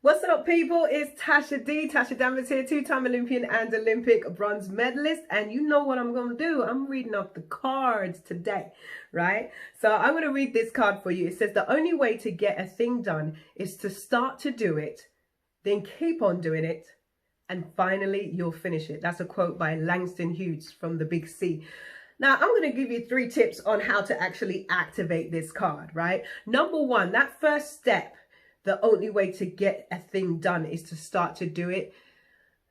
What's up, people? It's Tasha D. Tasha Danvers here, two-time Olympian and Olympic bronze medalist. And you know what I'm going to do? I'm reading off the cards today, right? So I'm going to read this card for you. It says the only way to get a thing done is to start to do it, then keep on doing it, and finally you'll finish it. That's a quote by Langston Hughes from the Big C. Now, I'm going to give you 3 tips on how to actually activate this card, right? Number 1, that first step, the only way to get a thing done is to start to do it.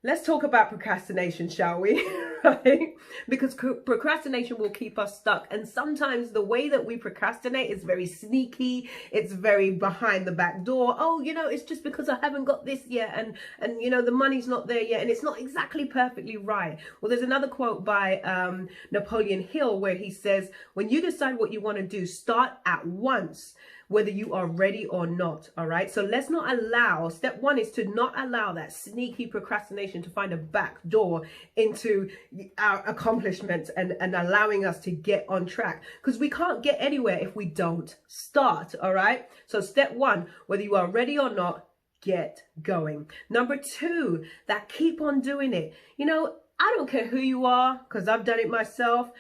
Let's talk about procrastination, shall we? Right? Because procrastination will keep us stuck. And sometimes the way that we procrastinate is very sneaky. It's very behind the back door. Oh, you know, it's just because I haven't got this yet. And you know, the money's not there yet. And it's not exactly perfectly right. Well, there's another quote by Napoleon Hill where he says, when you decide what you want to do, start at once, whether you are ready or not. All right. So let's not allow, step 1 is to not allow that sneaky procrastination to find a back door into our accomplishments and allowing us to get on track, because we can't get anywhere if we don't start. All right. So step 1, whether you are ready or not, get going. Number 2, that keep on doing it. You know, I don't care who you are, because I've done it myself.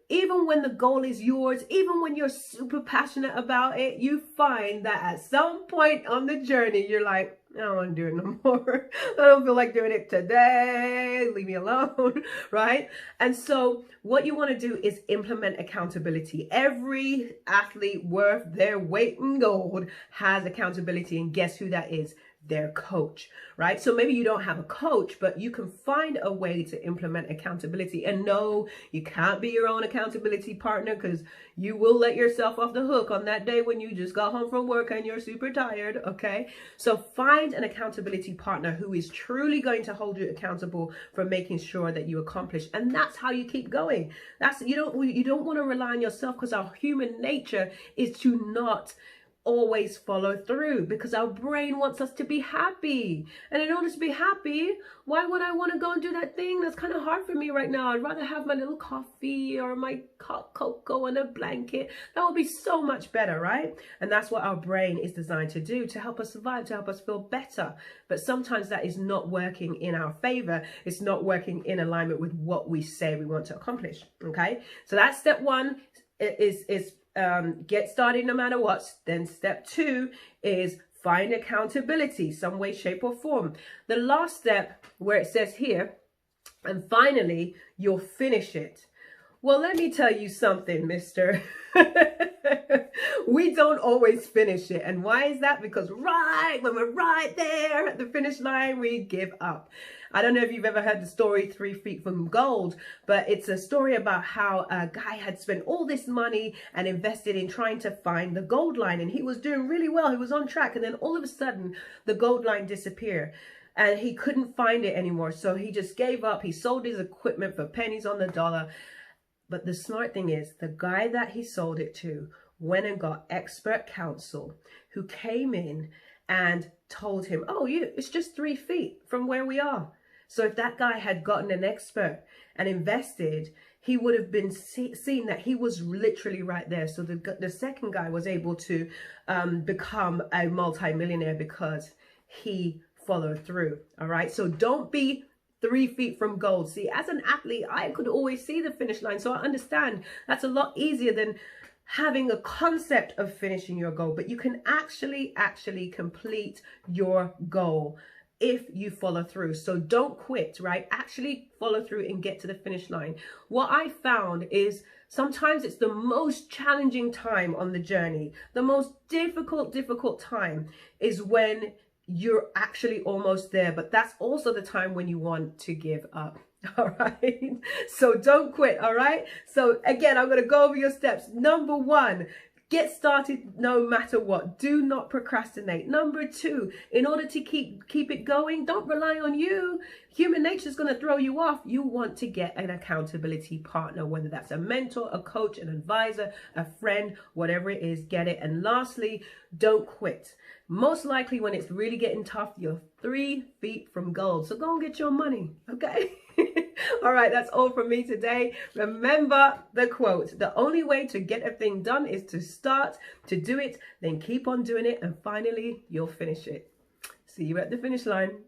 Even when the goal is yours, even when you're super passionate about it, you find that at some point on the journey, you're like, I don't want to do it no more. I don't feel like doing it today. Leave me alone, right? And so what you want to do is implement accountability. Every athlete worth their weight in gold has accountability. And guess who that is? Their coach, right? So maybe you don't have a coach, but you can find a way to implement accountability. And no, you can't be your own accountability partner, because you will let yourself off the hook on that day when you just got home from work and you're super tired. Okay. So find an accountability partner who is truly going to hold you accountable for making sure that you accomplish. And that's how you keep going. You don't want to rely on yourself, because our human nature is to not always follow through, because our brain wants us to be happy. And in order to be happy, why would I want to go and do that thing that's kind of hard for me right now? I'd rather have my little coffee or my hot cocoa and a blanket. That would be so much better, right? And that's what our brain is designed to do, to help us survive, to help us feel better. But sometimes that is not working in our favor. It's not working in alignment with what we say we want to accomplish. Okay, so that's step 1 is get started no matter what. Then step 2 is find accountability, some way, shape or form. The last step, where it says here, and finally you'll finish it. Well, let me tell you something, mister. We don't always finish it. And why is that? Because when we're right there at the finish line, we give up. I don't know if you've ever heard the story 3 Feet from Gold, but it's a story about how a guy had spent all this money and invested in trying to find the gold line. And he was doing really well. He was on track. And then all of a sudden, the gold line disappeared. And he couldn't find it anymore. So he just gave up. He sold his equipment for pennies on the dollar. But the smart thing is, the guy that he sold it to went and got expert counsel, who came in and told him, oh, it's just 3 feet from where we are. So if that guy had gotten an expert and invested, he would have been seen that he was literally right there. So the second guy was able to become a multimillionaire because he followed through. All right. So don't be 3 feet from gold. See, as an athlete, I could always see the finish line. So I understand that's a lot easier than having a concept of finishing your goal. But you can actually complete your goal if you follow through. So don't quit, right? Actually follow through and get to the finish line. What I found is sometimes it's the most challenging time on the journey. The most difficult time is when you're actually almost there, but that's also the time when you want to give up. All right. So don't quit. All right. So again, I'm going to go over your steps. Number 1, get started no matter what. Do not procrastinate. Number 2, in order to keep it going, don't rely on you. Human nature is going to throw you off. You want to get an accountability partner, whether that's a mentor, a coach, an advisor, a friend, whatever it is, get it. And lastly, don't quit. Most likely when it's really getting tough, you're 3 feet from gold. So go and get your money. Okay. All right, that's all from me today. Remember the quote: the only way to get a thing done is to start to do it, then keep on doing it, and finally you'll finish it. See you at the finish line.